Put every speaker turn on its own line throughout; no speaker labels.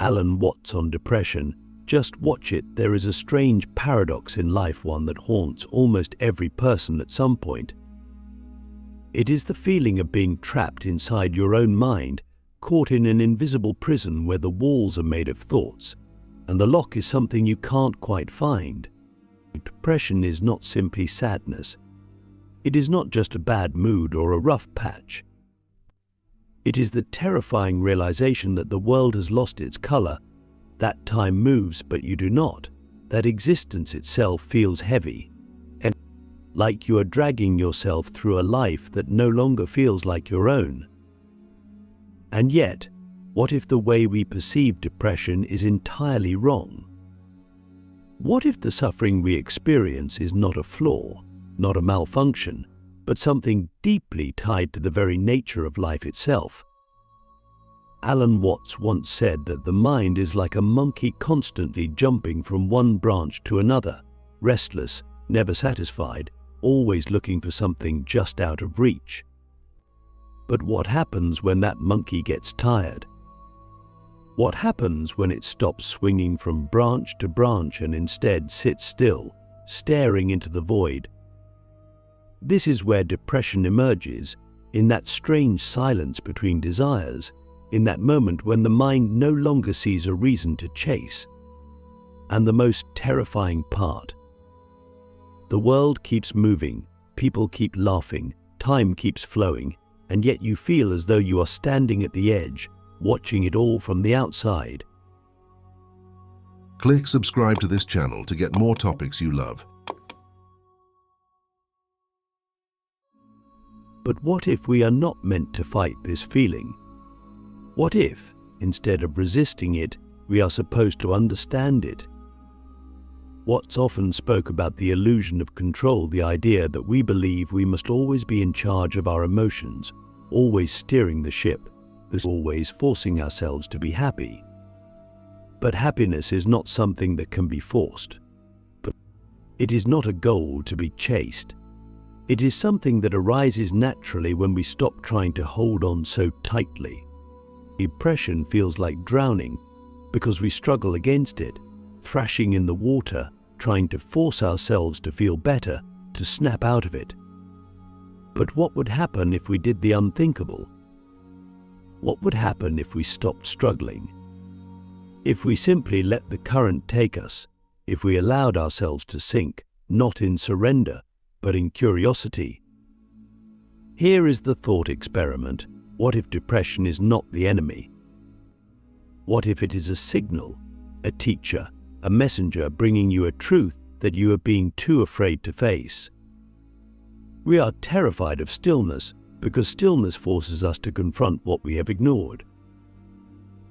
Alan Watts on depression. Just watch it. There is a strange paradox in life, one that haunts almost every person at some point. It is the feeling of being trapped inside your own mind, caught in an invisible prison where the walls are made of thoughts, and the lock is something you can't quite find. Depression is not simply sadness. It is not just a bad mood or a rough patch. It is the terrifying realization that the world has lost its color, that time moves but you do not, that existence itself feels heavy, and like you are dragging yourself through a life that no longer feels like your own. And yet, what if the way we perceive depression is entirely wrong? What if the suffering we experience is not a flaw, not a malfunction, but something deeply tied to the very nature of life itself? Alan Watts once said that the mind is like a monkey constantly jumping from one branch to another, restless, never satisfied, always looking for something just out of reach. But what happens when that monkey gets tired? What happens when it stops swinging from branch to branch and instead sits still, staring into the void? This is where depression emerges, in that strange silence between desires, in that moment when the mind no longer sees a reason to chase. And the most terrifying part: the world keeps moving, people keep laughing, time keeps flowing, and yet you feel as though you are standing at the edge, watching it all from the outside.
Click subscribe to this channel to get more topics you love.
But what if we are not meant to fight this feeling? What if, instead of resisting it, we are supposed to understand it? Watts often spoke about the illusion of control, the idea that we believe we must always be in charge of our emotions, always steering the ship, always forcing ourselves to be happy. But happiness is not something that can be forced. But it is not a goal to be chased. It is something that arises naturally when we stop trying to hold on so tightly. Depression feels like drowning because we struggle against it, thrashing in the water, trying to force ourselves to feel better, to snap out of it. But what would happen if we did the unthinkable? What would happen if we stopped struggling? If we simply let the current take us, if we allowed ourselves to sink, not in surrender, but in curiosity? Here is the thought experiment. What if depression is not the enemy? What if it is a signal, a teacher, a messenger bringing you a truth that you are being too afraid to face? We are terrified of stillness because stillness forces us to confront what we have ignored.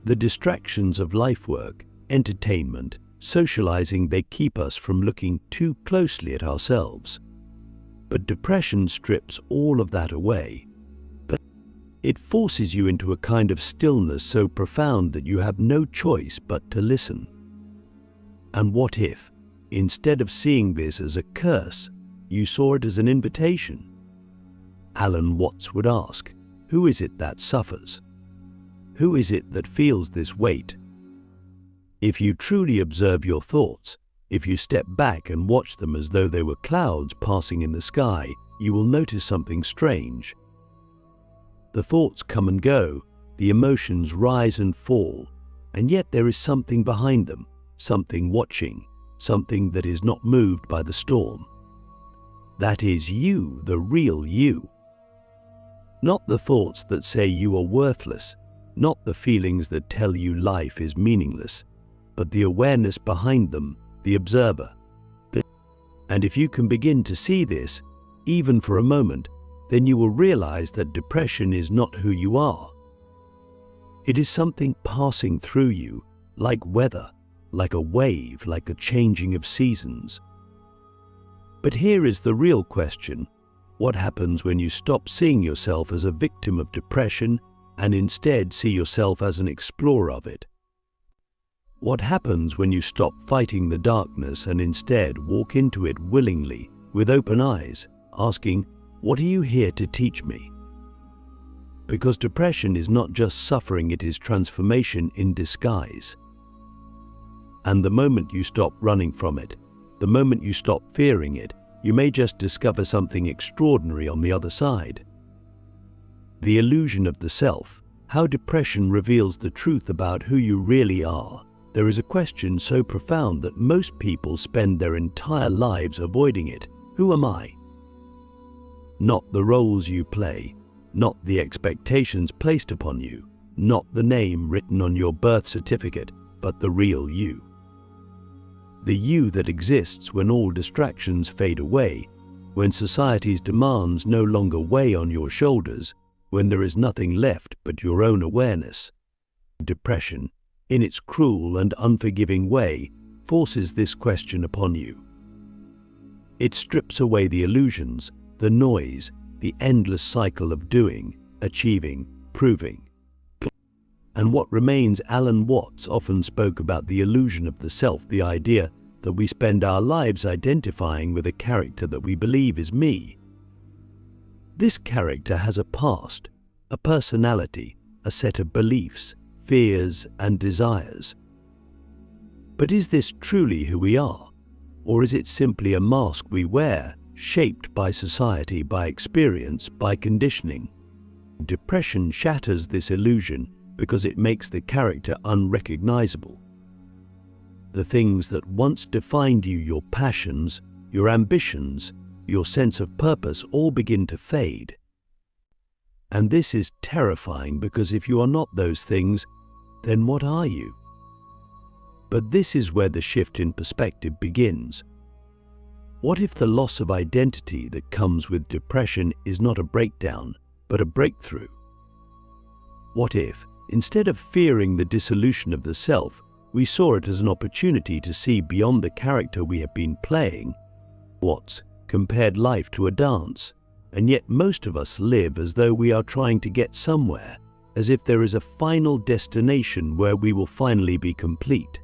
The distractions of life work, entertainment, socializing, they keep us from looking too closely at ourselves. But depression strips all of that away. It forces you into a kind of stillness so profound that you have no choice but to listen. And what if, instead of seeing this as a curse, you saw it as an invitation? Alan Watts would ask, who is it that suffers? Who is it that feels this weight? If you truly observe your thoughts, if you step back and watch them as though they were clouds passing in the sky, you will notice something strange. The thoughts come and go, the emotions rise and fall, and yet there is something behind them, something watching, something that is not moved by the storm. That is you, the real you. Not the thoughts that say you are worthless, not the feelings that tell you life is meaningless, but the awareness behind them, the observer. And if you can begin to see this, even for a moment, then you will realize that depression is not who you are. It is something passing through you, like weather, like a wave, like a changing of seasons. But here is the real question: what happens when you stop seeing yourself as a victim of depression and instead see yourself as an explorer of it? What happens when you stop fighting the darkness and instead walk into it willingly, with open eyes, asking, "What are you here to teach me?" Because depression is not just suffering, it is transformation in disguise. And the moment you stop running from it, the moment you stop fearing it, you may just discover something extraordinary on the other side. The illusion of the self, how depression reveals the truth about who you really are. There is a question so profound that most people spend their entire lives avoiding it. Who am I? Not the roles you play, not the expectations placed upon you, not the name written on your birth certificate, but the real you. The you that exists when all distractions fade away, when society's demands no longer weigh on your shoulders, when there is nothing left but your own awareness. Depression, in its cruel and unforgiving way, forces this question upon you. It strips away the illusions, the noise, the endless cycle of doing, achieving, proving. And what remains, Alan Watts often spoke about the illusion of the self, the idea that we spend our lives identifying with a character that we believe is me. This character has a past, a personality, a set of beliefs, fears, and desires. But is this truly who we are? Or is it simply a mask we wear, shaped by society, by experience, by conditioning? Depression shatters this illusion because it makes the character unrecognizable. The things that once defined you, your passions, your ambitions, your sense of purpose, all begin to fade. And this is terrifying because if you are not those things, then what are you? But this is where the shift in perspective begins. What if the loss of identity that comes with depression is not a breakdown, but a breakthrough? What if, instead of fearing the dissolution of the self, we saw it as an opportunity to see beyond the character we have been playing? Watts compared life to a dance, and yet most of us live as though we are trying to get somewhere, as if there is a final destination where we will finally be complete.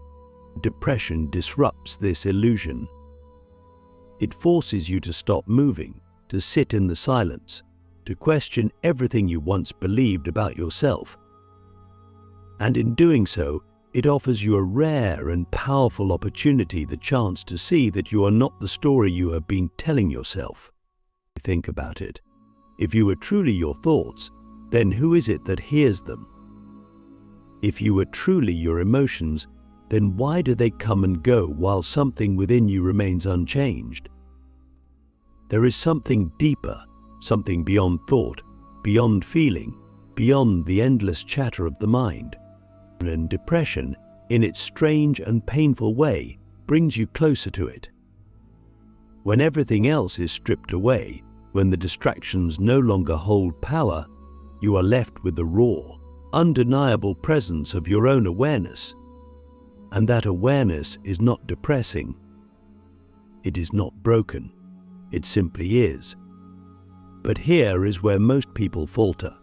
Depression disrupts this illusion. It forces you to stop moving, to sit in the silence, to question everything you once believed about yourself. And in doing so, it offers you a rare and powerful opportunity, the chance to see that you are not the story you have been telling yourself. Think about it. If you were truly your thoughts, then who is it that hears them? If you were truly your emotions, then why do they come and go while something within you remains unchanged? There is something deeper, something beyond thought, beyond feeling, beyond the endless chatter of the mind. And depression, in its strange and painful way, brings you closer to it. When everything else is stripped away, when the distractions no longer hold power, you are left with the raw, undeniable presence of your own awareness. And that awareness is not depressing. It is not broken. It simply is. But here is where most people falter.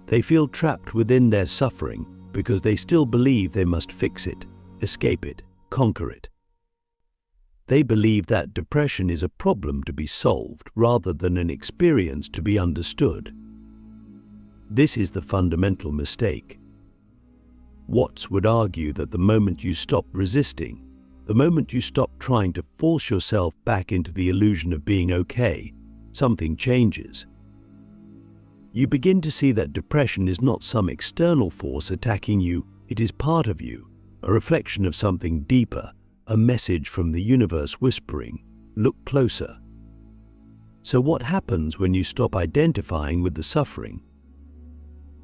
They feel trapped within their suffering because they still believe they must fix it, escape it, conquer it. They believe that depression is a problem to be solved rather than an experience to be understood. This is the fundamental mistake. Watts would argue that the moment you stop resisting, the moment you stop trying to force yourself back into the illusion of being okay, something changes. You begin to see that depression is not some external force attacking you, it is part of you, a reflection of something deeper, a message from the universe whispering, look closer. So what happens when you stop identifying with the suffering?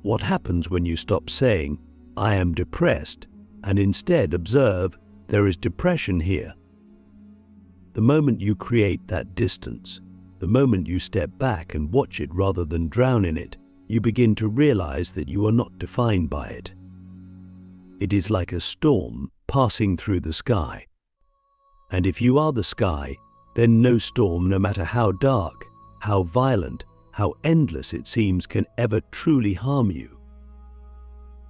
What happens when you stop saying, I am depressed, and instead observe, there is depression here? The moment you create that distance, the moment you step back and watch it rather than drown in it, you begin to realize that you are not defined by it. It is like a storm passing through the sky. And if you are the sky, then no storm, no matter how dark, how violent, how endless it seems, can ever truly harm you.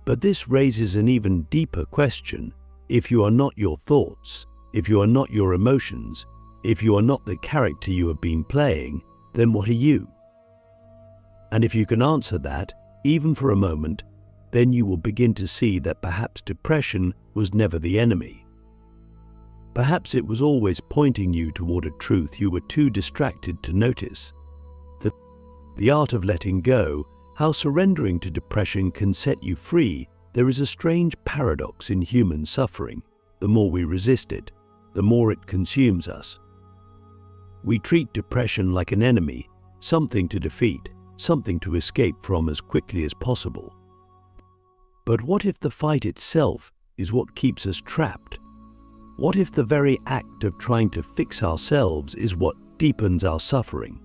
But this raises an even deeper question. If you are not your thoughts, if you are not your emotions, if you are not the character you have been playing, then what are you? And if you can answer that, even for a moment, then you will begin to see that perhaps depression was never the enemy. Perhaps it was always pointing you toward a truth you were too distracted to notice. The art of letting go, how surrendering to depression can set you free. There is a strange paradox in human suffering. The more we resist it, the more it consumes us. We treat depression like an enemy, something to defeat, something to escape from as quickly as possible. But what if the fight itself is what keeps us trapped? What if the very act of trying to fix ourselves is what deepens our suffering?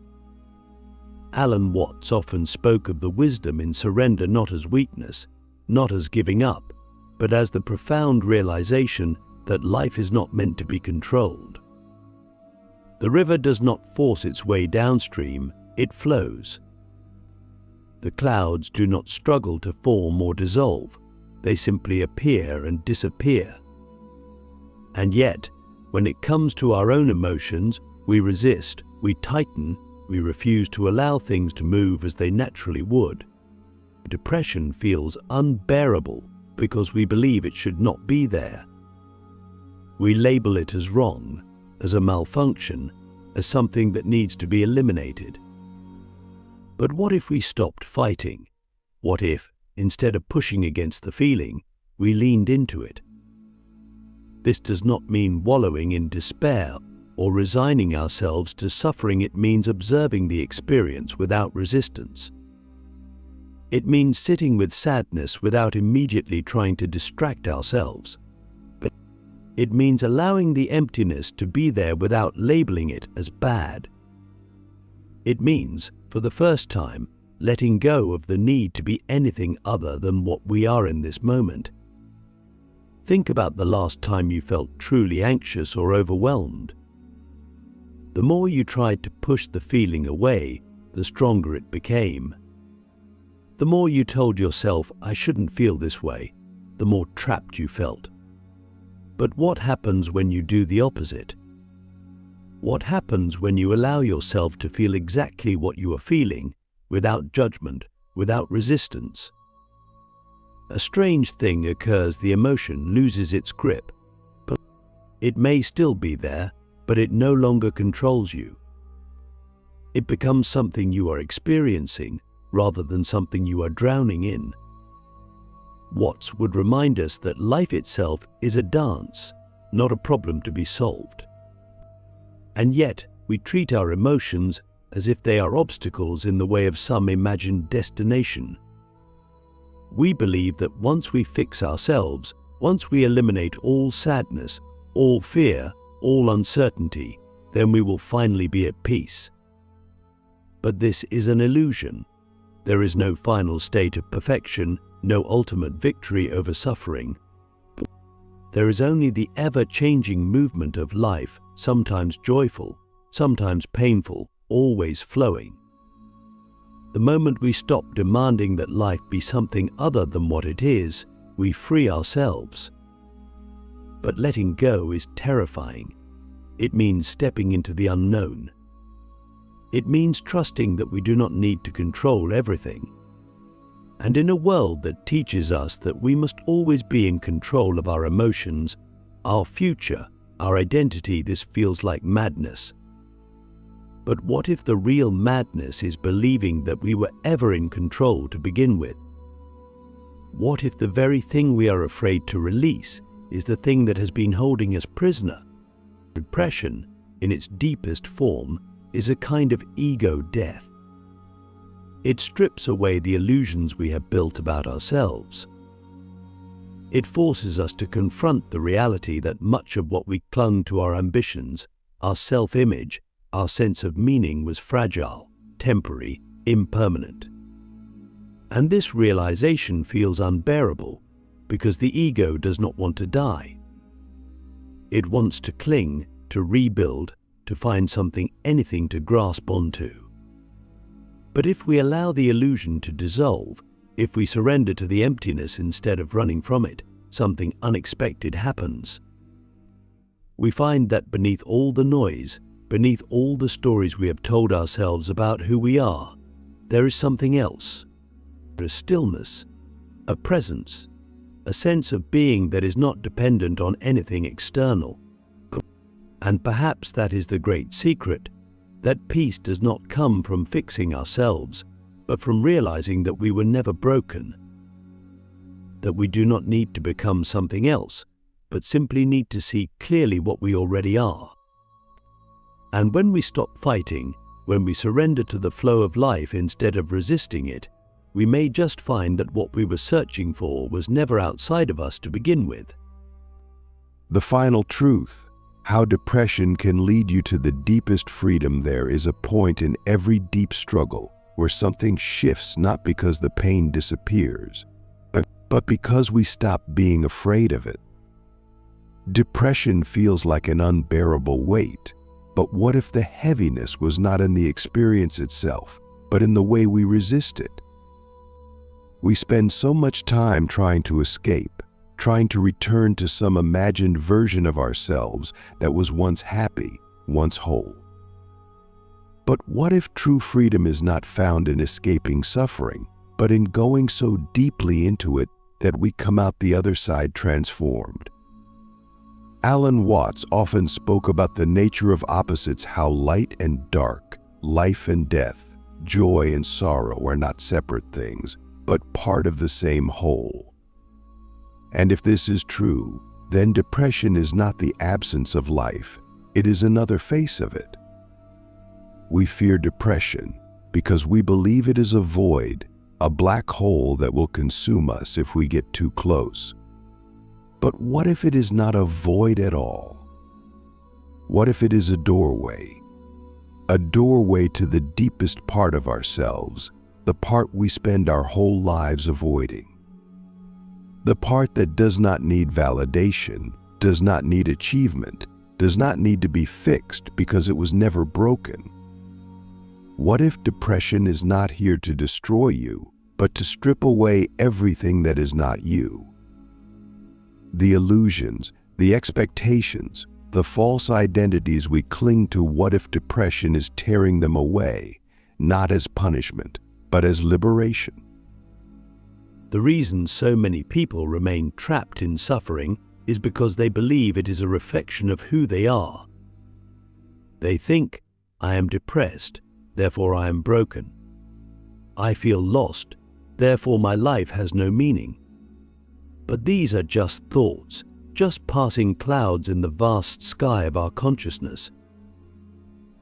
Alan Watts often spoke of the wisdom in surrender not as weakness, not as giving up, but as the profound realization that life is not meant to be controlled. The river does not force its way downstream, it flows. The clouds do not struggle to form or dissolve, they simply appear and disappear. And yet, when it comes to our own emotions, we resist, we tighten, we refuse to allow things to move as they naturally would. Depression feels unbearable because we believe it should not be there. We label it as wrong, as a malfunction, as something that needs to be eliminated. But what if we stopped fighting? What if, instead of pushing against the feeling, we leaned into it? This does not mean wallowing in despair or resigning ourselves to suffering. It means observing the experience without resistance. It means sitting with sadness without immediately trying to distract ourselves. But it means allowing the emptiness to be there without labeling it as bad. It means, for the first time, letting go of the need to be anything other than what we are in this moment. Think about the last time you felt truly anxious or overwhelmed. The more you tried to push the feeling away, the stronger it became. The more you told yourself, "I shouldn't feel this way," the more trapped you felt. But what happens when you do the opposite? What happens when you allow yourself to feel exactly what you are feeling, without judgment, without resistance? A strange thing occurs. The emotion loses its grip. But it may still be there, but it no longer controls you. It becomes something you are experiencing rather than something you are drowning in. Watts would remind us that life itself is a dance, not a problem to be solved. And yet, we treat our emotions as if they are obstacles in the way of some imagined destination. We believe that once we fix ourselves, once we eliminate all sadness, all fear, all uncertainty, then we will finally be at peace. But this is an illusion. There is no final state of perfection, no ultimate victory over suffering. There is only the ever-changing movement of life, sometimes joyful, sometimes painful, always flowing. The moment we stop demanding that life be something other than what it is, we free ourselves. But letting go is terrifying. It means stepping into the unknown. It means trusting that we do not need to control everything. And in a world that teaches us that we must always be in control of our emotions, our future, our identity, this feels like madness. But what if the real madness is believing that we were ever in control to begin with? What if the very thing we are afraid to release is the thing that has been holding us prisoner? Depression, in its deepest form, is a kind of ego death. It strips away the illusions we have built about ourselves. It forces us to confront the reality that much of what we clung to, our ambitions, our self-image, our sense of meaning, was fragile, temporary, impermanent. And this realization feels unbearable because the ego does not want to die. It wants to cling, to rebuild, to find something, anything to grasp onto. But if we allow the illusion to dissolve, if we surrender to the emptiness instead of running from it, something unexpected happens. We find that beneath all the noise, beneath all the stories we have told ourselves about who we are, there is something else. There is stillness, a presence, a sense of being that is not dependent on anything external. And perhaps that is the great secret, that peace does not come from fixing ourselves, but from realizing that we were never broken, that we do not need to become something else, but simply need to see clearly what we already are. And when we stop fighting, when we surrender to the flow of life instead of resisting it, we may just find that what we were searching for was never outside of us to begin with.
The final truth, how depression can lead you to the deepest freedom. There is a point in every deep struggle where something shifts, not because the pain disappears, but because we stop being afraid of it. Depression feels like an unbearable weight, but what if the heaviness was not in the experience itself, but in the way we resist it? We spend so much time trying to escape, trying to return to some imagined version of ourselves that was once happy, once whole. But what if true freedom is not found in escaping suffering, but in going so deeply into it that we come out the other side transformed? Alan Watts often spoke about the nature of opposites, how light and dark, life and death, joy and sorrow are not separate things, but part of the same whole. And if this is true, then depression is not the absence of life, it is another face of it. We fear depression because we believe it is a void, a black hole that will consume us if we get too close. But what if it is not a void at all? What if it is a doorway to the deepest part of ourselves, the part we spend our whole lives avoiding? The part that does not need validation, does not need achievement, does not need to be fixed because it was never broken. What if depression is not here to destroy you, but to strip away everything that is not you? The illusions, the expectations, the false identities we cling to. What if depression is tearing them away, not as punishment, but as liberation?
The reason so many people remain trapped in suffering is because they believe it is a reflection of who they are. They think, I am depressed, therefore I am broken. I feel lost, therefore my life has no meaning. But these are just thoughts, just passing clouds in the vast sky of our consciousness.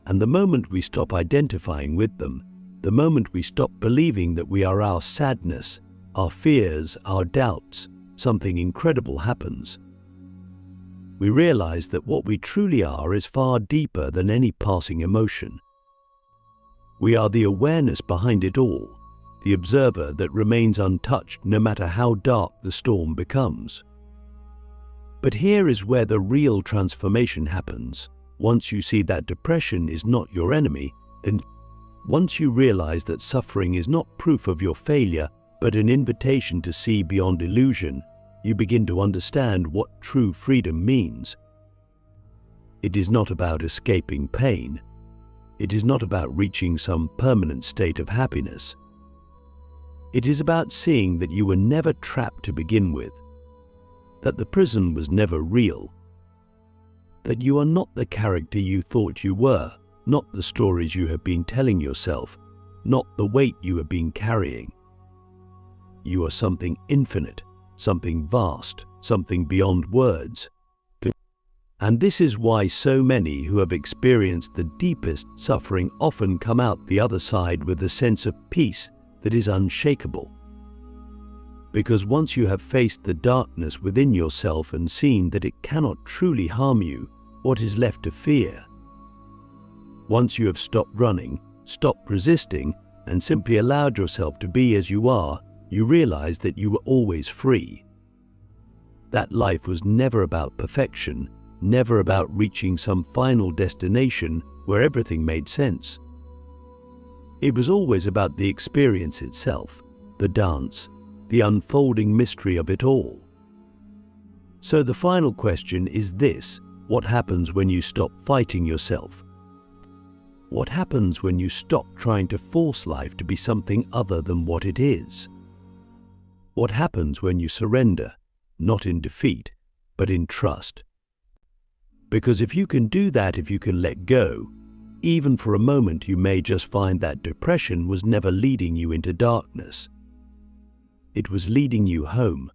And the moment we stop identifying with them, the moment we stop believing that we are our sadness, our fears, our doubts, something incredible happens. We realize that what we truly are is far deeper than any passing emotion. We are the awareness behind it all, the observer that remains untouched no matter how dark the storm becomes. But here is where the real transformation happens. Once you see that depression is not your enemy, then once you realize that suffering is not proof of your failure, but an invitation to see beyond illusion, you begin to understand what true freedom means. It is not about escaping pain. It is not about reaching some permanent state of happiness. It is about seeing that you were never trapped to begin with, that the prison was never real, that you are not the character you thought you were, not the stories you have been telling yourself, not the weight you have been carrying. You are something infinite, something vast, something beyond words. And this is why so many who have experienced the deepest suffering often come out the other side with a sense of peace that is unshakable. Because once you have faced the darkness within yourself and seen that it cannot truly harm you, what is left to fear? Once you have stopped running, stopped resisting, and simply allowed yourself to be as you are, you realize that you were always free. That life was never about perfection, never about reaching some final destination where everything made sense. It was always about the experience itself, the dance, the unfolding mystery of it all. So the final question is this: what happens when you stop fighting yourself? What happens when you stop trying to force life to be something other than what it is? What happens when you surrender, not in defeat, but in trust? Because if you can do that, if you can let go, even for a moment, you may just find that depression was never leading you into darkness. It was leading you home,